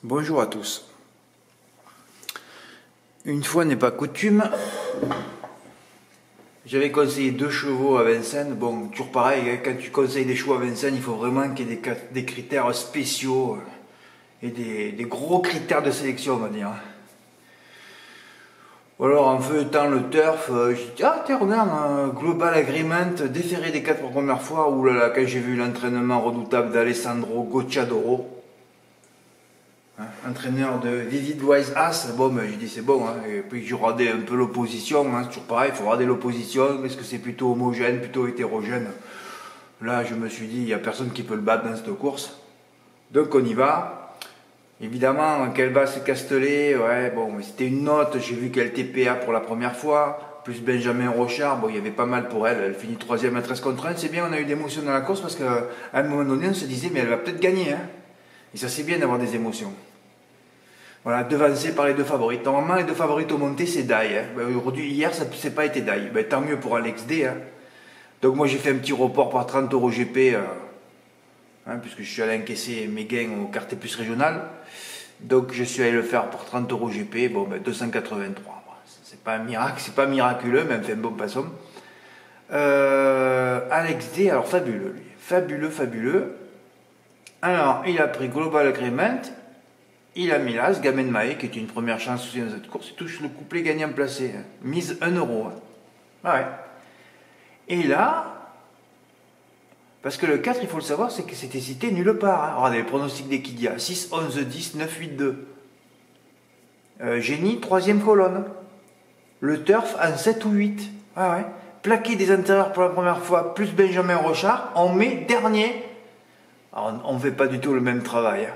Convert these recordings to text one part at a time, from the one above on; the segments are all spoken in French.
Bonjour à tous. Une fois n'est pas coutume, j'avais conseillé 2 chevaux à Vincennes. Bon, toujours pareil, hein, quand tu conseilles des chevaux à Vincennes, il faut vraiment qu'il y ait des critères spéciaux et des gros critères de sélection, on va dire. Ou alors en feuilletant le turf, je dis ah tiens regarde, Global Agreement, déféré des 4 premières fois. Ouh là là, quand j'ai vu l'entraînement redoutable d'Alessandro Gocciadoro, hein, entraîneur de Vivid Wise Ass, bon ben j'ai dit c'est bon, hein. Et puis j'ai regardé un peu l'opposition, hein, toujours pareil, il faut regarder l'opposition, est-ce que c'est plutôt homogène, plutôt hétérogène. Là je me suis dit, il n'y a personne qui peut le battre dans cette course, donc on y va. Évidemment, Kelbas Castellet, ouais, bon, c'était une note, j'ai vu qu'elle était PA pour la première fois, plus Benjamin Rochard, bon, il y avait pas mal pour elle, elle finit 3e à 13 contre 1, c'est bien, on a eu des émotions dans la course parce qu'à un moment donné, on se disait, mais elle va peut-être gagner, hein. Et ça, c'est bien d'avoir des émotions. Voilà, devancé par les 2 favorites. Normalement, les 2 favorites au monté, c'est Dai, hein. Ben, aujourd'hui, hier, ça n'a pas été Dai. Ben, tant mieux pour Alex D, hein. Donc, moi, j'ai fait un petit report par 30 € GP, hein, puisque je suis allé encaisser mes gains au quartier plus régional. Donc je suis allé le faire pour 30 € GP, bon ben 283. C'est pas un miracle, c'est pas miraculeux, mais enfin bon passons. Alex D, alors fabuleux lui, fabuleux. Alors il a pris Global Agreement, il a mis l'As, Gamen Mae, qui est une première chance aussi dans cette course, il touche le couplet gagnant placé, hein. Mise 1 €. Hein. Ouais. Et là, parce que le 4, il faut le savoir, c'est que c'était cité nulle part. Hein. Regardez, les pronostics d'Equidia. 6, 11, 10, 9, 8, 2. Génie, 3e colonne. Le turf en 7 ou 8. Ah ouais. Plaqué des intérieurs pour la première fois, plus Benjamin Rochard, on met dernier. Alors, on ne fait pas du tout le même travail. Hein.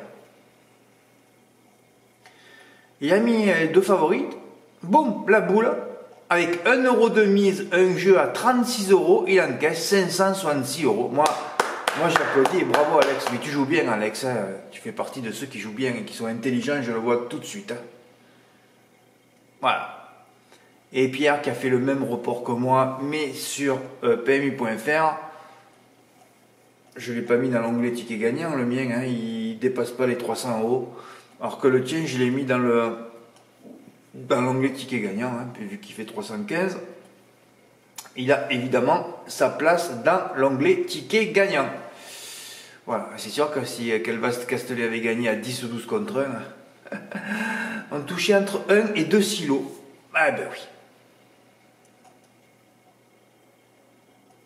Il a mis les 2 favorites. Boum, la boule. Avec 1 € de mise, un jeu à 36 €, il encaisse 566 €. Moi j'applaudis et bravo Alex. Mais tu joues bien Alex, hein. Tu fais partie de ceux qui jouent bien et qui sont intelligents, je le vois tout de suite. Hein. Voilà. Et Pierre qui a fait le même report que moi, mais sur PMU.fr. Je ne l'ai pas mis dans l'onglet ticket gagnant, le mien, hein, il ne dépasse pas les 300 €. Alors que le tien, je l'ai mis dans l'onglet ticket gagnant, hein, vu qu'il fait 315, il a évidemment sa place dans l'onglet ticket gagnant. Voilà, c'est sûr que si Kelbas Castellet avait gagné à 10 ou 12 contre 1, on touchait entre 1 et 2 silos. Ah ben oui.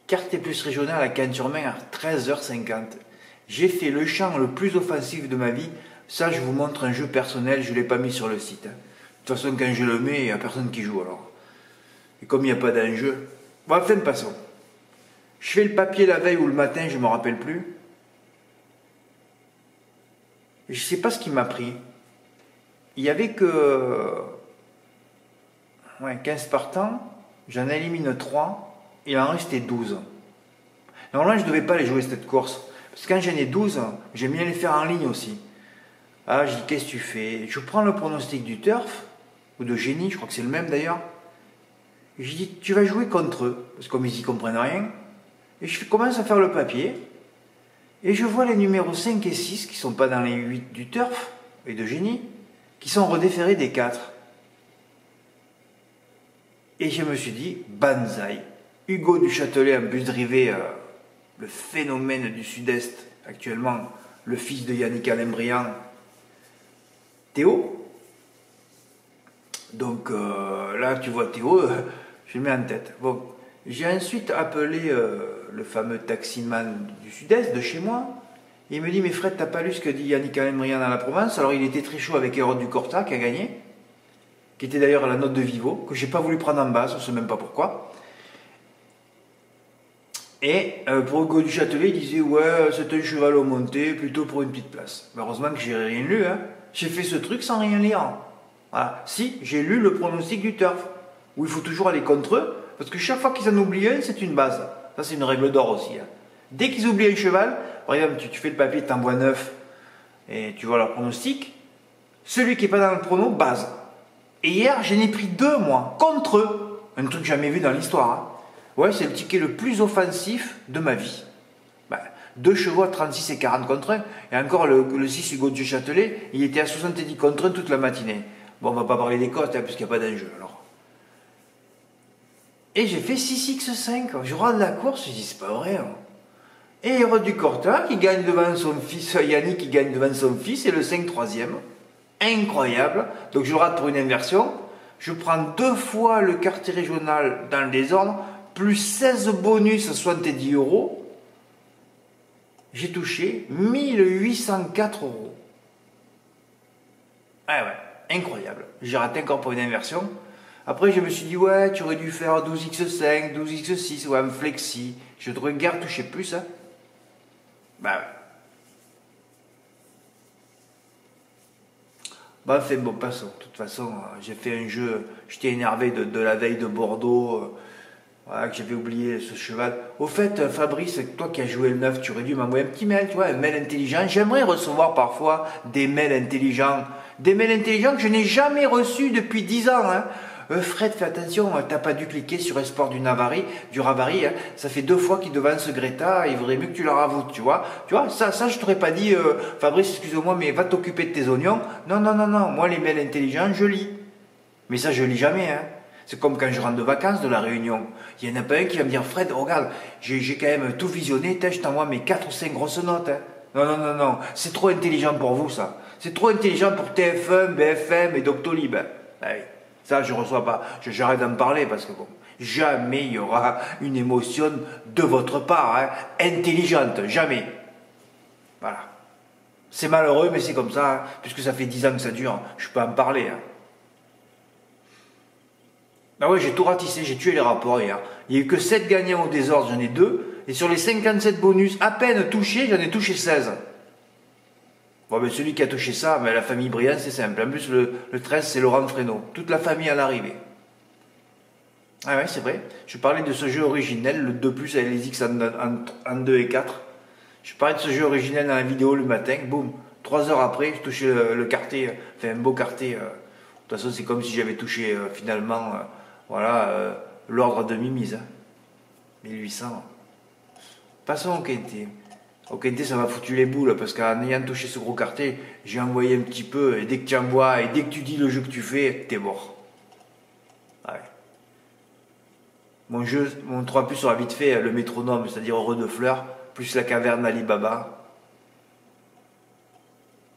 Quartier plus régional à Cannes-sur-Main à 13h50. J'ai fait le champ le plus offensif de ma vie. Ça, je vous montre un jeu personnel, je ne l'ai pas mis sur le site. Hein. De toute façon, quand je le mets, il n'y a personne qui joue alors. Et comme il n'y a pas d'enjeu, bon, enfin, passons. Je fais le papier la veille ou le matin, je ne me rappelle plus. Je ne sais pas ce qui m'a pris. Il n'y avait que 15 partants, j'en élimine 3, il en restait 12. Normalement, je ne devais pas les jouer cette course. Parce que quand j'en ai 12, j'aime bien les faire en ligne aussi. Ah, je dis, qu'est-ce que tu fais? Je prends le pronostic du turf, ou de génie, je crois que c'est le même d'ailleurs. Et je dis, tu vas jouer contre eux, parce que comme ils n'y comprennent rien. Et je commence à faire le papier, et je vois les numéros 5 et 6, qui ne sont pas dans les 8 du turf, et de génie, qui sont redéférés des 4. Et je me suis dit, banzai. Hugo du Châtelet, en bus drivé, le phénomène du Sud-Est, actuellement, le fils de Yannick Alain-Briand, Théo. Donc là, tu vois Théo, je le mets en tête. Bon, j'ai ensuite appelé le fameux taximan du Sud-Est, de chez moi. Il me dit, mais Fred, t'as pas lu ce que dit Yannick Alain-Briand dans la Provence? Alors il était très chaud avec Hérode du Corta, qui a gagné, qui était d'ailleurs à la note de Vivo, que j'ai pas voulu prendre en base, on ne sait même pas pourquoi. Et pour Hugo du Châtelet, il disait, ouais, c'est un cheval au monté, plutôt pour une petite place. Heureusement que j'ai rien lu, hein. J'ai fait ce truc sans rien lire. Voilà. Si, j'ai lu le pronostic du turf, où il faut toujours aller contre eux, parce que chaque fois qu'ils en oublient un, c'est une base. Ça, c'est une règle d'or aussi. Hein. Dès qu'ils oublient un cheval, par exemple, tu fais le papier, tu envoies 9, et tu vois leur pronostic, celui qui n'est pas dans le prono, base. Et hier, j'en ai pris 2, moi, contre eux. Un truc jamais vu dans l'histoire. Hein. Ouais, c'est le ticket le plus offensif de ma vie. Ben, 2 chevaux à 36 et 40 contre 1. Et encore, le 6 Hugo du Châtelet, il était à 70 contre 1 toute la matinée. Bon, on va pas parler des cotes, hein, puisqu'il n'y a pas d'enjeu. Alors. Et j'ai fait 6x5. Je rentre la course, je dis, c'est pas vrai. Hein. Et Héros du Corta qui gagne devant son fils, Yannick qui gagne devant son fils, et le 5 troisième. Incroyable. Donc je rate pour une inversion. Je prends 2 fois le quartier régional dans le désordre, plus 16 bonus à 70 €. J'ai touché 1804 €. Ah ouais, incroyable. J'ai raté encore pour une inversion. Après, je me suis dit, ouais, tu aurais dû faire 12x5, 12x6, ouais, un flexi. Je devrais guère toucher plus, hein. Bah ouais. Bah, fait bon, passons. De toute façon, j'ai fait un jeu, j'étais énervé de la veille de Bordeaux. Voilà, que j'avais oublié ce cheval. Au fait, Fabrice, toi qui as joué le 9, tu aurais dû m'envoyer un petit mail, tu vois, un mail intelligent. J'aimerais recevoir parfois des mails intelligents. Des mails intelligents que je n'ai jamais reçus depuis 10 ans. Hein. Fred, fais attention, t'as pas dû cliquer sur Esport du Ravary. Hein. Ça fait 2 fois qu'il devance Greta, il vaudrait mieux que tu leur avoues, tu vois. Tu vois, ça je t'aurais pas dit, Fabrice, excuse-moi, mais va t'occuper de tes oignons. Non, moi les mails intelligents, je lis. Mais ça, je lis jamais, hein. C'est comme quand je rentre de vacances de la Réunion. Il y en a pas un qui va me dire, Fred, regarde, j'ai quand même tout visionné, je t'envoie mes 4 ou 5 grosses notes. Hein. Non, c'est trop intelligent pour vous, ça. C'est trop intelligent pour TF1, BFM et Doctolib. Hein. Ah oui. Ça, je reçois pas. J'arrête d'en parler parce que bon, jamais il y aura une émotion de votre part, hein, intelligente, jamais. Voilà. C'est malheureux, mais c'est comme ça, hein, puisque ça fait 10 ans que ça dure, je peux en parler. Hein. Ah ouais, j'ai tout ratissé, j'ai tué les rapports hier. Il n'y a eu que 7 gagnants au désordre, j'en ai 2. Et sur les 57 bonus à peine touchés, j'en ai touché 16. Bon, ben celui qui a touché ça, ben, la famille Briand, c'est simple. En plus, le 13, c'est Laurent Fresneau. Toute la famille à l'arrivée. Ah ouais, c'est vrai. Je parlais de ce jeu originel, le 2+, avec les X en 2 et 4. Je parlais de ce jeu originel dans la vidéo le matin. Boum, 3 heures après, je touchais le quartier. Enfin, un beau quartier. De toute façon, c'est comme si j'avais touché finalement... voilà, l'ordre à demi-mise. Hein. 1800. Passons au quintet. Au quintet, ça m'a foutu les boules, parce qu'en ayant touché ce gros quartier, j'ai envoyé un petit peu, et dès que tu envoies, et dès que tu dis le jeu que tu fais, t'es mort. Ouais. Mon 3+ sera vite fait, le métronome, c'est-à-dire Heureux de Fleurs, plus la caverne d'Alibaba.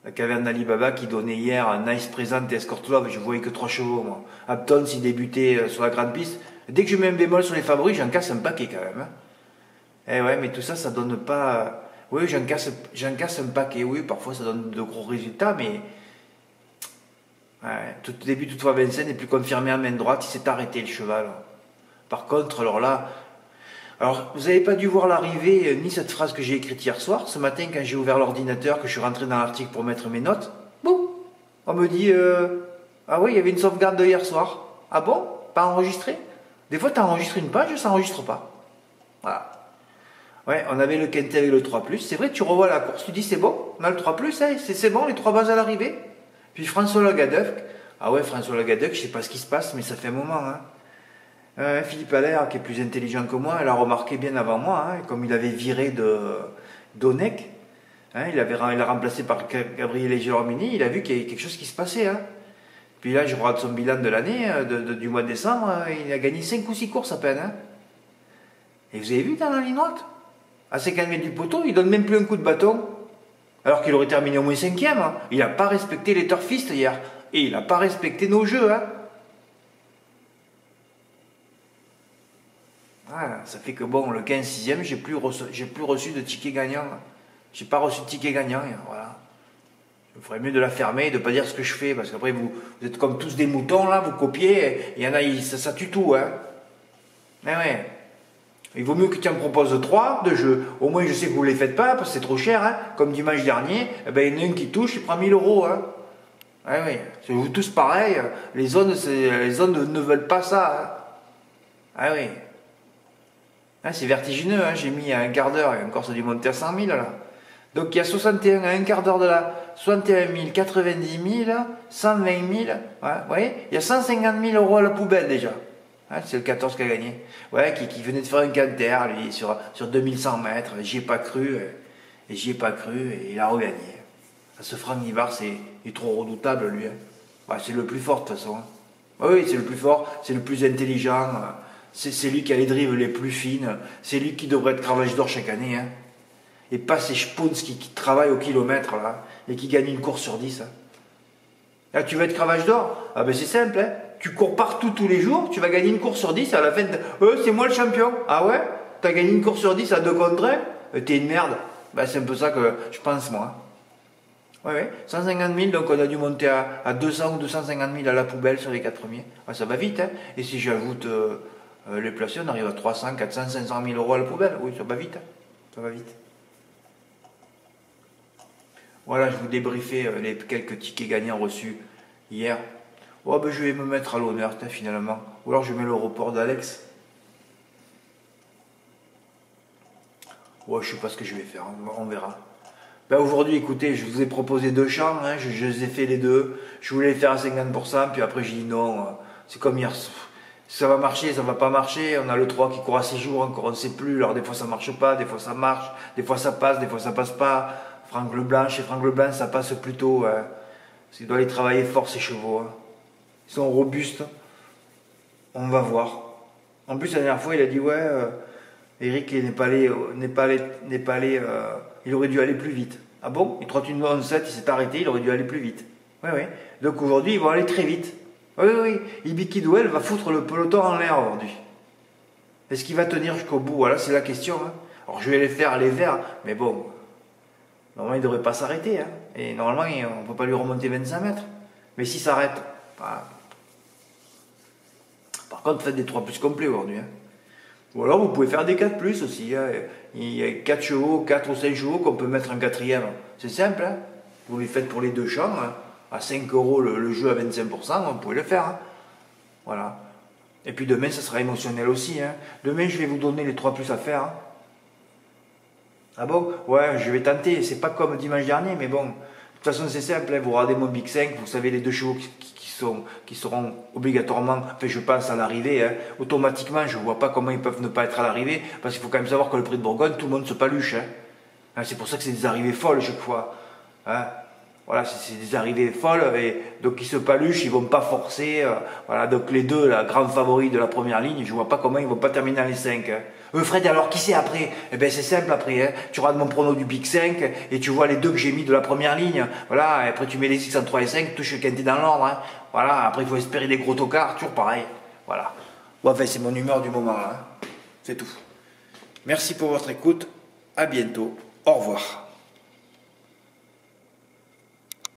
La caverne d'Alibaba qui donnait hier un Nice Present et Escort Love, je voyais que 3 chevaux, moi. Upton, s'il débutait sur la grande piste. Dès que je mets un bémol sur les favoris, j'en casse un paquet quand même. Hein. Eh ouais, mais tout ça, ça donne pas... Oui, j'en casse un paquet, oui, parfois ça donne de gros résultats, mais... Ouais, tout début, toutefois, Vincent n'est plus confirmé en main droite, il s'est arrêté le cheval. Par contre, alors là... Alors, vous n'avez pas dû voir l'arrivée, ni cette phrase que j'ai écrite hier soir. Ce matin, quand j'ai ouvert l'ordinateur, que je suis rentré dans l'article pour mettre mes notes, boum, on me dit, ah oui, il y avait une sauvegarde de hier soir. Ah bon? Pas enregistré? Des fois, tu enregistres une page, ça n'enregistre pas. Voilà. Ouais, on avait le quintet avec le 3+. C'est vrai, tu revois la course, tu dis, c'est bon, on a le 3+, hein, c'est bon, les 3 bases à l'arrivée. Puis François Lagadec, ah ouais, François Lagadec, je sais pas ce qui se passe, mais ça fait un moment, hein. Philippe Allaire, qui est plus intelligent que moi, elle a remarqué bien avant moi, hein, comme il avait viré d'Onec, hein, il a remplacé par Gabriel Gelormini, il a vu qu'il y avait quelque chose qui se passait. Hein. Puis là, je regarde son bilan de l'année, du mois de décembre, il a gagné 5 ou 6 courses à peine. Hein. Et vous avez vu dans la ligne droite, à 50 mètres du poteau, il donne même plus un coup de bâton, alors qu'il aurait terminé au moins 5e. Hein. Il n'a pas respecté les turfistes hier, et il n'a pas respecté nos jeux. Hein. Ah, ça fait que bon, le 15-6e, j'ai plus reçu de ticket gagnant. J'ai pas reçu de ticket gagnant, voilà. Il ferait mieux de la fermer et de pas dire ce que je fais, parce qu'après vous êtes comme tous des moutons là, vous copiez, il y en a, ça tue tout, hein. Mais ouais. Il vaut mieux que tu en proposes 3 de jeux. Au moins je sais que vous les faites pas, parce que c'est trop cher, hein. Comme dimanche dernier, eh ben, il y en a un qui touche, il prend 1000 €, hein. Ouais, ouais. C'est vous tous pareil, les zones ne veulent pas ça, hein. Ah oui. Ah, c'est vertigineux, hein. J'ai mis à un quart d'heure et encore ça a dû monter à 100 000 là. Donc il y a 61 à un quart d'heure de là, 61 000, 90 000, 120 000, ouais, vous voyez, il y a 150 000 € à la poubelle déjà. Ouais, c'est le 14 qui a gagné. Ouais, qui venait de faire un canter, lui, sur 2100 mètres, j'y ai pas cru. Et j'y ai pas cru et il a regagné. Ce Franck Nivard, il est trop redoutable lui. Hein. Bah, c'est le plus fort de toute façon. Hein. Bah, oui, c'est le plus fort, c'est le plus intelligent. C'est lui qui a les drives les plus fines. C'est lui qui devrait être cravache d'or chaque année. Hein. Et pas ces spawns qui travaillent au kilomètre là, et qui gagnent une course sur 10. Hein. Là, tu veux être cravache d'or? Ah ben c'est simple, hein. Tu cours partout tous les jours, tu vas gagner une course sur 10 et à la fin, c'est moi le champion. Ah ouais? T'as gagné une course sur 10 à 2 contre 1? T'es une merde. Ben, c'est un peu ça que je pense moi. Ouais, 150 000, donc on a dû monter à 200 ou 250 000 à la poubelle sur les 4 premiers. Ah, ça va vite, hein. Et si j'ajoute les placés, on arrive à 300, 400, 500 000 euros à la poubelle. Oui, ça va vite, hein. Ça va vite. Voilà, je vous débriefais les quelques tickets gagnants reçus hier. Oh, ben, je vais me mettre à l'honneur, finalement. Ou alors je mets le report d'Alex. Ouais, je sais pas ce que je vais faire, on verra. Ben, aujourd'hui, écoutez, je vous ai proposé 2 champs, hein, je les ai fait les deux. Je voulais les faire à 50%, puis après j'ai dit non, c'est comme hier. Ça va marcher, ça va pas marcher. On a le 3 qui court à 6 jours, encore on ne sait plus. Alors des fois ça marche pas, des fois ça marche, des fois ça passe, des fois ça passe pas. Franck Leblanc, chez Franck Leblanc, ça passe plutôt. Hein. Parce qu'il doit aller travailler fort ces chevaux. Hein. Ils sont robustes. On va voir. En plus, la dernière fois, il a dit ouais, Eric n'est pas allé, il aurait dû aller plus vite. Ah bon? Il trotte une 11-7, il s'est arrêté, il aurait dû aller plus vite. Oui, oui. Donc aujourd'hui, ils vont aller très vite. Oui, oui, Ibiki Douel va foutre le peloton en l'air aujourd'hui. Est-ce qu'il va tenir jusqu'au bout? Voilà, c'est la question. Hein. Alors je vais les faire les verts, mais bon, normalement il ne devrait pas s'arrêter. Hein. Et normalement, on ne peut pas lui remonter 25 mètres. Mais s'il s'arrête, bah... Par contre, faites des 3 plus complets aujourd'hui. Hein. Ou alors vous pouvez faire des 4 plus aussi. Hein. Il y a 4 chevaux, 4 ou 5 chevaux qu'on peut mettre en quatrième. C'est simple. Hein. Vous les faites pour les 2 champs. Hein. À 5 € le jeu à 25%, vous pouvez le faire. Hein. Voilà. Et puis demain, ça sera émotionnel aussi. Hein. Demain, je vais vous donner les 3 plus à faire. Hein. Ah bon? Ouais, je vais tenter. C'est pas comme dimanche dernier, mais bon. De toute façon, c'est simple. Hein. Vous regardez mon Big 5, vous savez les 2 chevaux qui seront obligatoirement, enfin je pense à l'arrivée, hein. Automatiquement, je ne vois pas comment ils peuvent ne pas être à l'arrivée, parce qu'il faut quand même savoir que le prix de Bourgogne, tout le monde se paluche. Hein. Hein, c'est pour ça que c'est des arrivées folles chaque fois. Hein. Voilà, c'est des arrivées folles, et donc ils se paluchent, ils ne vont pas forcer. Voilà, donc les deux, la grande favori de la première ligne, je ne vois pas comment ils ne vont pas terminer dans les 5. Hein. Fred, alors qui c'est après? Eh bien c'est simple après, hein. Tu regardes mon prono du Big 5 et tu vois les 2 que j'ai mis de la première ligne. Voilà, et après tu mets les X en 3 et 5, touche le quintet dans l'ordre. Hein. Voilà, après il faut espérer des gros tocards, toujours pareil. Voilà. Bon, enfin, c'est mon humeur du moment, hein. C'est tout. Merci pour votre écoute, à bientôt, au revoir.